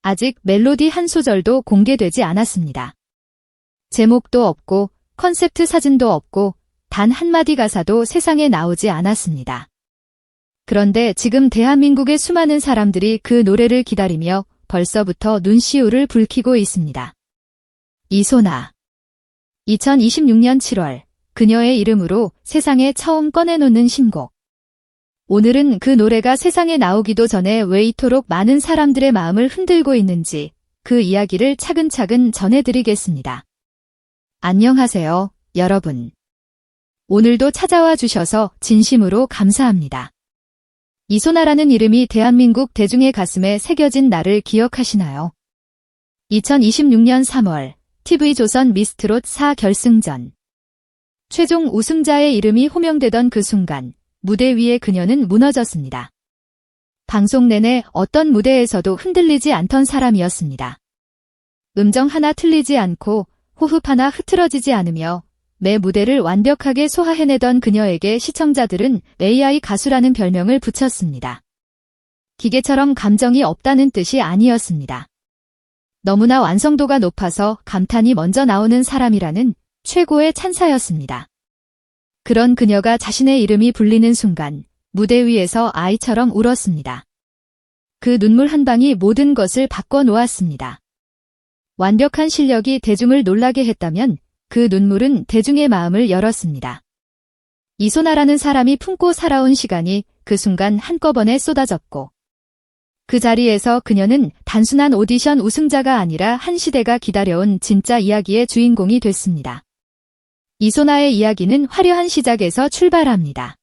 아직 멜로디 한 소절도 공개되지 않았습니다. 제목도 없고 컨셉트 사진도 없고 단 한마디 가사도 세상에 나오지 않았습니다. 그런데 지금 대한민국의 수많은 사람들이 그 노래를 기다리며 벌써부터 눈시울을 붉히고 있습니다. 이소나. 2026년 7월 그녀의 이름으로 세상에 처음 꺼내놓는 신곡. 오늘은 그 노래가 세상에 나오기도 전에 왜 이토록 많은 사람들의 마음을 흔들고 있는지 그 이야기를 차근차근 전해드리겠습니다. 안녕하세요, 여러분. 오늘도 찾아와 주셔서 진심으로 감사합니다. 이소나라는 이름이 대한민국 대중의 가슴에 새겨진 날을 기억하시나요? 2026년 3월 TV조선 미스트롯 4 결승전. 최종 우승자의 이름이 호명되던 그 순간 무대 위에 그녀는 무너졌습니다. 방송 내내 어떤 무대에서도 흔들리지 않던 사람이었습니다. 음정 하나 틀리지 않고 호흡 하나 흐트러지지 않으며 매 무대를 완벽하게 소화해내던 그녀에게 시청자들은 AI 가수라는 별명을 붙였습니다. 기계처럼 감정이 없다는 뜻이 아니었습니다. 너무나 완성도가 높아서 감탄이 먼저 나오는 사람이라는 최고의 찬사였습니다. 그런 그녀가 자신의 이름이 불리는 순간 무대 위에서 아이처럼 울었습니다. 그 눈물 한 방이 모든 것을 바꿔놓았습니다. 완벽한 실력이 대중을 놀라게 했다면 그 눈물은 대중의 마음을 열었습니다. 이소나라는 사람이 품고 살아온 시간이 그 순간 한꺼번에 쏟아졌고 그 자리에서 그녀는 단순한 오디션 우승자가 아니라 한 시대가 기다려온 진짜 이야기의 주인공이 됐습니다. 이소나의 이야기는 화려한 시작에서 출발합니다.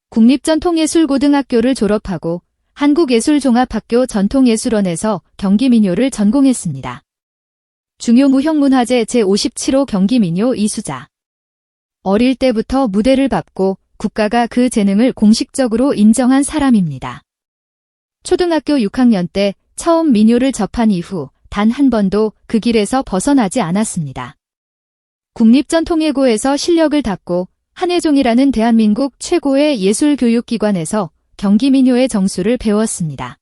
국립전통예술고등학교를 졸업하고 한국예술종합학교 전통예술원에서 경기민요를 전공했습니다. 중요 무형문화재 제57호 경기민요 이수자. 어릴 때부터 무대를 밟고 국가가 그 재능을 공식적으로 인정한 사람입니다. 초등학교 6학년 때 처음 민요를 접한 이후 단 한 번도 그 길에서 벗어나지 않았습니다. 국립전통예고에서 실력을 닦고 한예종이라는 대한민국 최고의 예술교육기관에서 경기민요의 정수를 배웠습니다.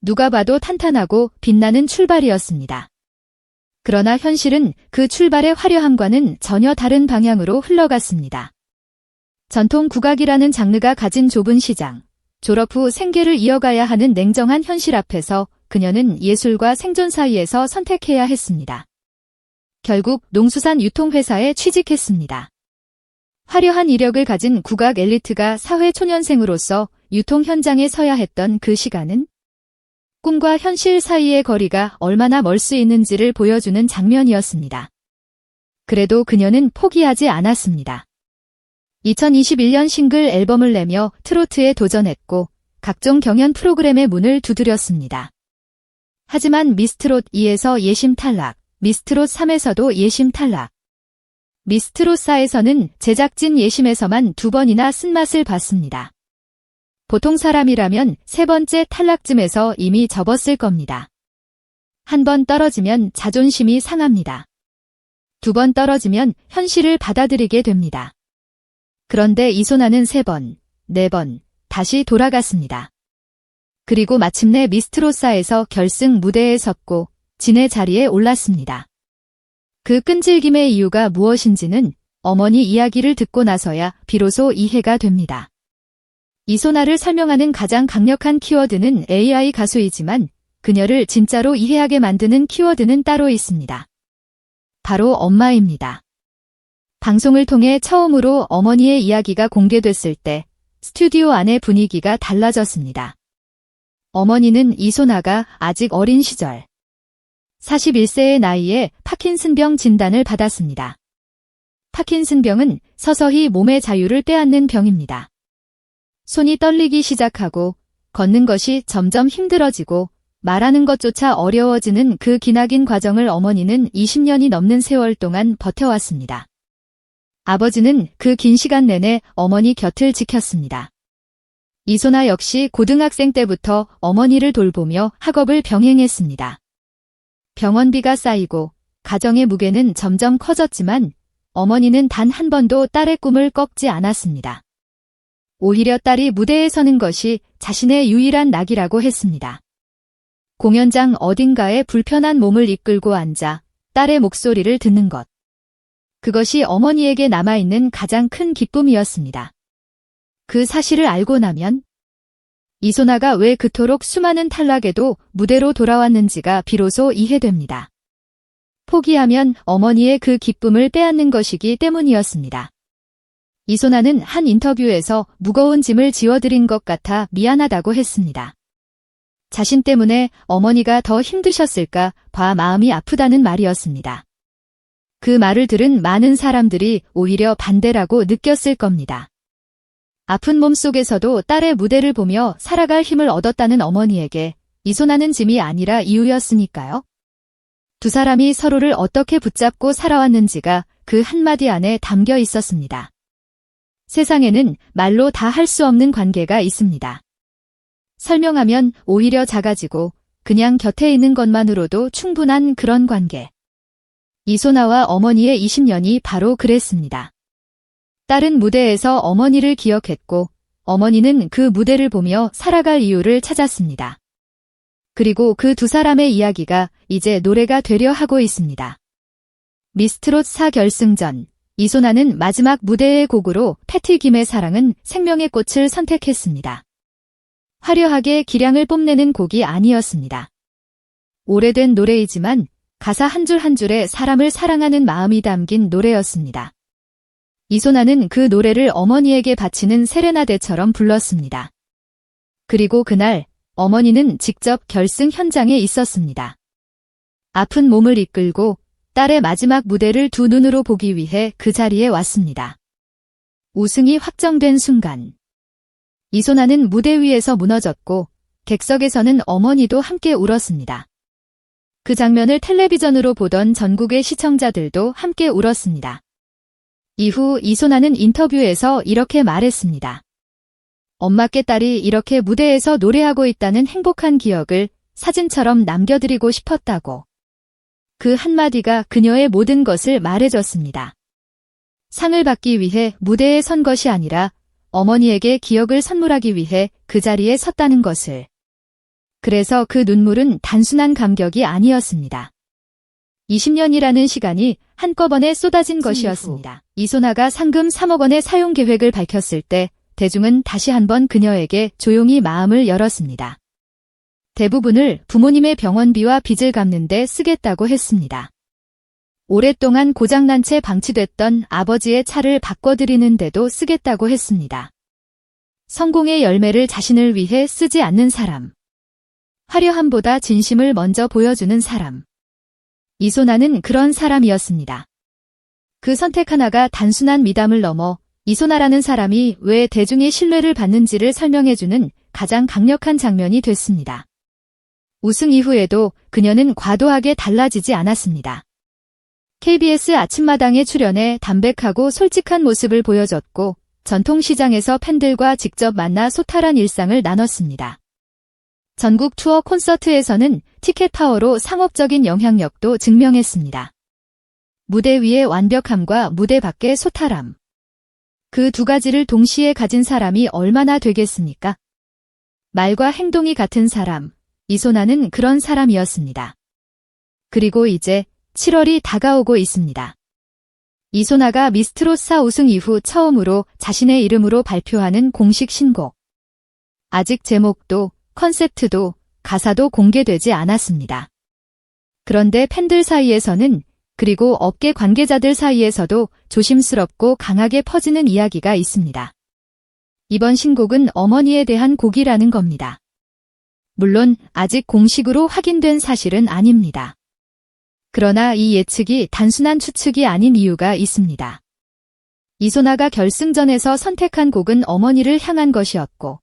누가 봐도 탄탄하고 빛나는 출발이었습니다. 그러나 현실은 그 출발의 화려함과는 전혀 다른 방향으로 흘러갔습니다. 전통 국악이라는 장르가 가진 좁은 시장, 졸업 후 생계를 이어가야 하는 냉정한 현실 앞에서 그녀는 예술과 생존 사이에서 선택해야 했습니다. 결국 농수산유통회사에 취직했습니다. 화려한 이력을 가진 국악 엘리트가 사회초년생으로서 유통 현장에 서야 했던 그 시간은 꿈과 현실 사이의 거리가 얼마나 멀 수 있는지를 보여주는 장면이었습니다. 그래도 그녀는 포기하지 않았습니다. 2021년 싱글 앨범을 내며 트로트에 도전했고 각종 경연 프로그램의 문을 두드렸습니다. 하지만 미스트롯 2에서 예심 탈락, 미스트롯 3에서도 예심 탈락. 미스트롯 4에서는 제작진 예심에서만 2번이나 쓴맛을 봤습니다. 보통 사람이라면 3번째 탈락쯤에서 이미 접었을 겁니다. 한 번 떨어지면 자존심이 상합니다. 2번 떨어지면 현실을 받아들이게 됩니다. 그런데 이소나는 3번, 4번 다시 돌아갔습니다. 그리고 마침내 미스트롯 4에서 결승 무대에 섰고 진의 자리에 올랐습니다. 그 끈질김의 이유가 무엇인지는 어머니 이야기를 듣고 나서야 비로소 이해가 됩니다. 이소나를 설명하는 가장 강력한 키워드는 AI 가수이지만 그녀를 진짜로 이해하게 만드는 키워드는 따로 있습니다. 바로 엄마입니다. 방송을 통해 처음으로 어머니의 이야기가 공개됐을 때 스튜디오 안의 분위기가 달라졌습니다. 어머니는 이소나가 아직 어린 시절 41세의 나이에 파킨슨병 진단을 받았습니다. 파킨슨병은 서서히 몸의 자유를 빼앗는 병입니다. 손이 떨리기 시작하고 걷는 것이 점점 힘들어지고 말하는 것조차 어려워지는 그 기나긴 과정을 어머니는 20년이 넘는 세월 동안 버텨왔습니다. 아버지는 그 긴 시간 내내 어머니 곁을 지켰습니다. 이소나 역시 고등학생 때부터 어머니를 돌보며 학업을 병행했습니다. 병원비가 쌓이고 가정의 무게는 점점 커졌지만 어머니는 단 한 번도 딸의 꿈을 꺾지 않았습니다. 오히려 딸이 무대에 서는 것이 자신의 유일한 낙이라고 했습니다. 공연장 어딘가에 불편한 몸을 이끌고 앉아 딸의 목소리를 듣는 것. 그것이 어머니에게 남아있는 가장 큰 기쁨이었습니다. 그 사실을 알고 나면 이소나가 왜 그토록 수많은 탈락에도 무대로 돌아왔는지가 비로소 이해됩니다. 포기하면 어머니의 그 기쁨을 빼앗는 것이기 때문이었습니다. 이소나는 한 인터뷰에서 무거운 짐을 지워드린 것 같아 미안하다고 했습니다. 자신 때문에 어머니가 더 힘드셨을까 봐 마음이 아프다는 말이었습니다. 그 말을 들은 많은 사람들이 오히려 반대라고 느꼈을 겁니다. 아픈 몸 속에서도 딸의 무대를 보며 살아갈 힘을 얻었다는 어머니에게 이소나는 짐이 아니라 이유였으니까요. 두 사람이 서로를 어떻게 붙잡고 살아왔는지가 그 한마디 안에 담겨 있었습니다. 세상에는 말로 다 할 수 없는 관계가 있습니다. 설명하면 오히려 작아지고 그냥 곁에 있는 것만으로도 충분한 그런 관계. 이소나와 어머니의 20년이 바로 그랬습니다. 딸은 무대에서 어머니를 기억했고 어머니는 그 무대를 보며 살아갈 이유를 찾았습니다. 그리고 그 두 사람의 이야기가 이제 노래가 되려 하고 있습니다. 미스트롯 4 결승전, 이소나는 마지막 무대의 곡으로 패티 김의 사랑은 생명의 꽃을 선택했습니다. 화려하게 기량을 뽐내는 곡이 아니었습니다. 오래된 노래이지만 가사 한 줄 한 줄에 사람을 사랑하는 마음이 담긴 노래였습니다. 이소나는 그 노래를 어머니에게 바치는 세레나데처럼 불렀습니다. 그리고 그날 어머니는 직접 결승 현장에 있었습니다. 아픈 몸을 이끌고 딸의 마지막 무대를 두 눈으로 보기 위해 그 자리에 왔습니다. 우승이 확정된 순간 이소나는 무대 위에서 무너졌고 객석에서는 어머니도 함께 울었습니다. 그 장면을 텔레비전으로 보던 전국의 시청자들도 함께 울었습니다. 이후 이소나는 인터뷰에서 이렇게 말했습니다. 엄마께 딸이 이렇게 무대에서 노래하고 있다는 행복한 기억을 사진처럼 남겨드리고 싶었다고. 그 한마디가 그녀의 모든 것을 말해줬습니다. 상을 받기 위해 무대에 선 것이 아니라 어머니에게 기억을 선물하기 위해 그 자리에 섰다는 것을. 그래서 그 눈물은 단순한 감격이 아니었습니다. 20년이라는 시간이 한꺼번에 쏟아진 것이었습니다. 이소나가 상금 3억 원의 사용 계획을 밝혔을 때 대중은 다시 한번 그녀에게 조용히 마음을 열었습니다. 대부분을 부모님의 병원비와 빚을 갚는 데 쓰겠다고 했습니다. 오랫동안 고장난 채 방치됐던 아버지의 차를 바꿔드리는 데도 쓰겠다고 했습니다. 성공의 열매를 자신을 위해 쓰지 않는 사람. 화려함보다 진심을 먼저 보여주는 사람. 이소나는 그런 사람이었습니다. 그 선택 하나가 단순한 미담을 넘어 이소나라는 사람이 왜 대중의 신뢰를 받는지를 설명해주는 가장 강력한 장면이 됐습니다. 우승 이후에도 그녀는 과도하게 달라지지 않았습니다. KBS 아침마당에 출연해 담백하고 솔직한 모습을 보여줬고 전통시장에서 팬들과 직접 만나 소탈한 일상을 나눴습니다. 전국 투어 콘서트에서는 티켓 파워로 상업적인 영향력도 증명했습니다. 무대 위의 완벽함과 무대 밖의 소탈함. 그 두 가지를 동시에 가진 사람이 얼마나 되겠습니까? 말과 행동이 같은 사람, 이소나는 그런 사람이었습니다. 그리고 이제 7월이 다가오고 있습니다. 이소나가 미스트롯 4 우승 이후 처음으로 자신의 이름으로 발표하는 공식 신곡. 아직 제목도 컨셉트도 가사도 공개되지 않았습니다. 그런데 팬들 사이에서는 그리고 업계 관계자들 사이에서도 조심스럽고 강하게 퍼지는 이야기가 있습니다. 이번 신곡은 어머니에 대한 곡이라는 겁니다. 물론 아직 공식으로 확인된 사실은 아닙니다. 그러나 이 예측이 단순한 추측이 아닌 이유가 있습니다. 이소나가 결승전에서 선택한 곡은 어머니를 향한 것이었고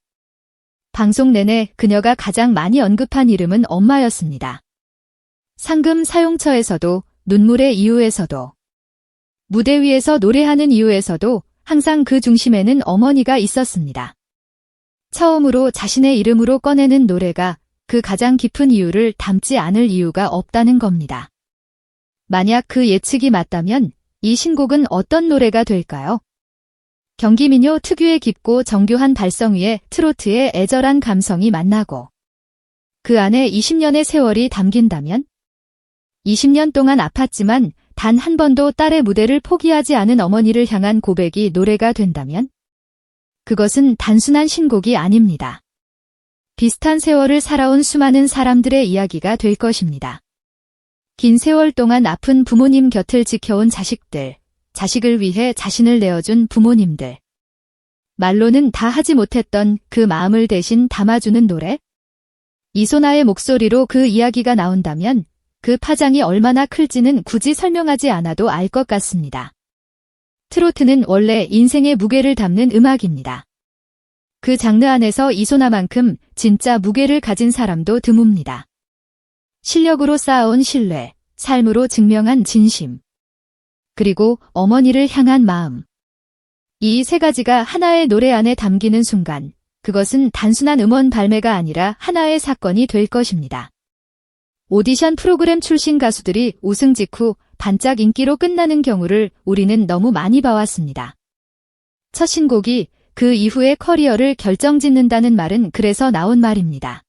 방송 내내 그녀가 가장 많이 언급한 이름은 엄마였습니다. 상금 사용처에서도 눈물의 이유에서도 무대 위에서 노래하는 이유에서도 항상 그 중심에는 어머니가 있었습니다. 처음으로 자신의 이름으로 꺼내는 노래가 그 가장 깊은 이유를 담지 않을 이유가 없다는 겁니다. 만약 그 예측이 맞다면 이 신곡은 어떤 노래가 될까요? 경기민요 특유의 깊고 정교한 발성 위에 트로트의 애절한 감성이 만나고 그 안에 20년의 세월이 담긴다면? 20년 동안 아팠지만 단 한 번도 딸의 무대를 포기하지 않은 어머니를 향한 고백이 노래가 된다면? 그것은 단순한 신곡이 아닙니다. 비슷한 세월을 살아온 수많은 사람들의 이야기가 될 것입니다. 긴 세월 동안 아픈 부모님 곁을 지켜온 자식들, 자식을 위해 자신을 내어준 부모님들. 말로는 다 하지 못했던 그 마음을 대신 담아주는 노래? 이소나의 목소리로 그 이야기가 나온다면 그 파장이 얼마나 클지는 굳이 설명하지 않아도 알 것 같습니다. 트로트는 원래 인생의 무게를 담는 음악입니다. 그 장르 안에서 이소나만큼 진짜 무게를 가진 사람도 드뭅니다. 실력으로 쌓아온 신뢰, 삶으로 증명한 진심, 그리고 어머니를 향한 마음. 이 세 가지가 하나의 노래 안에 담기는 순간, 그것은 단순한 음원 발매가 아니라 하나의 사건이 될 것입니다. 오디션 프로그램 출신 가수들이 우승 직후 반짝 인기로 끝나는 경우를 우리는 너무 많이 봐왔습니다. 첫 신곡이 그 이후의 커리어를 결정짓는다는 말은 그래서 나온 말입니다.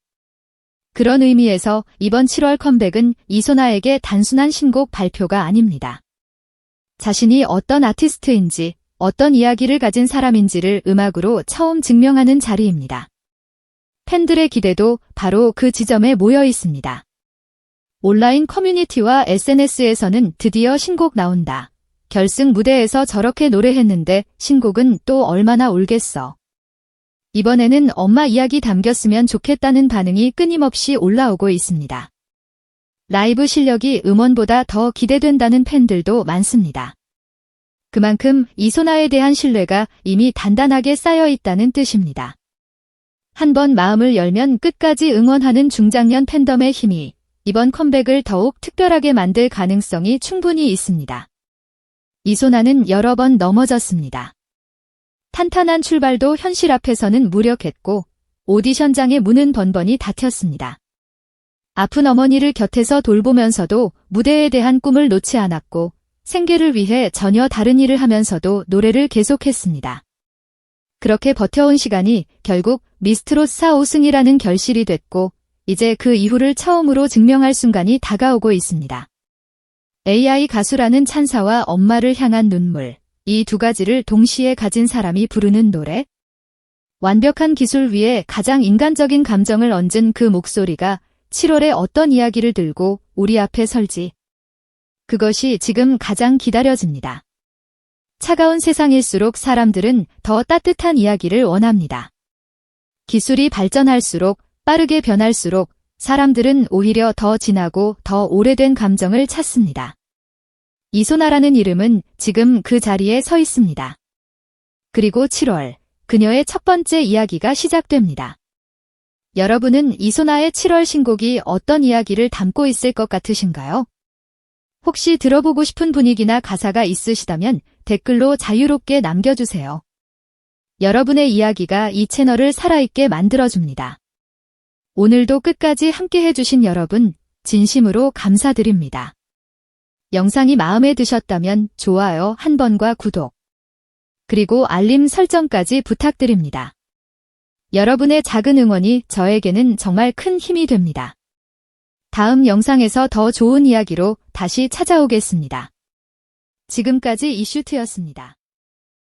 그런 의미에서 이번 7월 컴백은 이소나에게 단순한 신곡 발표가 아닙니다. 자신이 어떤 아티스트인지, 어떤 이야기를 가진 사람인지를 음악으로 처음 증명하는 자리입니다. 팬들의 기대도 바로 그 지점에 모여 있습니다. 온라인 커뮤니티와 SNS에서는 드디어 신곡 나온다. 결승 무대에서 저렇게 노래했는데 신곡은 또 얼마나 울겠어. 이번에는 엄마 이야기 담겼으면 좋겠다는 반응이 끊임없이 올라오고 있습니다. 라이브 실력이 음원보다 더 기대된다는 팬들도 많습니다. 그만큼 이소나에 대한 신뢰가 이미 단단하게 쌓여 있다는 뜻입니다. 한번 마음을 열면 끝까지 응원하는 중장년 팬덤의 힘이 이번 컴백을 더욱 특별하게 만들 가능성이 충분히 있습니다. 이소나는 여러 번 넘어졌습니다. 탄탄한 출발도 현실 앞에서는 무력했고 오디션장의 문은 번번이 닫혔습니다. 아픈 어머니를 곁에서 돌보면서도 무대에 대한 꿈을 놓지 않았고 생계를 위해 전혀 다른 일을 하면서도 노래를 계속했습니다. 그렇게 버텨온 시간이 결국 미스트롯 4우승이라는 결실이 됐고 이제 그 이후를 처음으로 증명할 순간이 다가오고 있습니다. AI 가수라는 찬사와 엄마를 향한 눈물, 이 두 가지를 동시에 가진 사람이 부르는 노래? 완벽한 기술 위에 가장 인간적인 감정을 얹은 그 목소리가 7월에 어떤 이야기를 들고 우리 앞에 설지? 그것이 지금 가장 기다려집니다. 차가운 세상일수록 사람들은 더 따뜻한 이야기를 원합니다. 기술이 발전할수록 빠르게 변할수록 사람들은 오히려 더 진하고 더 오래된 감정을 찾습니다. 이소나라는 이름은 지금 그 자리에 서 있습니다. 그리고 7월, 그녀의 첫 번째 이야기가 시작됩니다. 여러분은 이소나의 7월 신곡이 어떤 이야기를 담고 있을 것 같으신가요? 혹시 들어보고 싶은 분위기나 가사가 있으시다면 댓글로 자유롭게 남겨주세요. 여러분의 이야기가 이 채널을 살아있게 만들어줍니다. 오늘도 끝까지 함께 해주신 여러분, 진심으로 감사드립니다. 영상이 마음에 드셨다면 좋아요 한 번과 구독, 그리고 알림 설정까지 부탁드립니다. 여러분의 작은 응원이 저에게는 정말 큰 힘이 됩니다. 다음 영상에서 더 좋은 이야기로 다시 찾아오겠습니다. 지금까지 이슈트였습니다.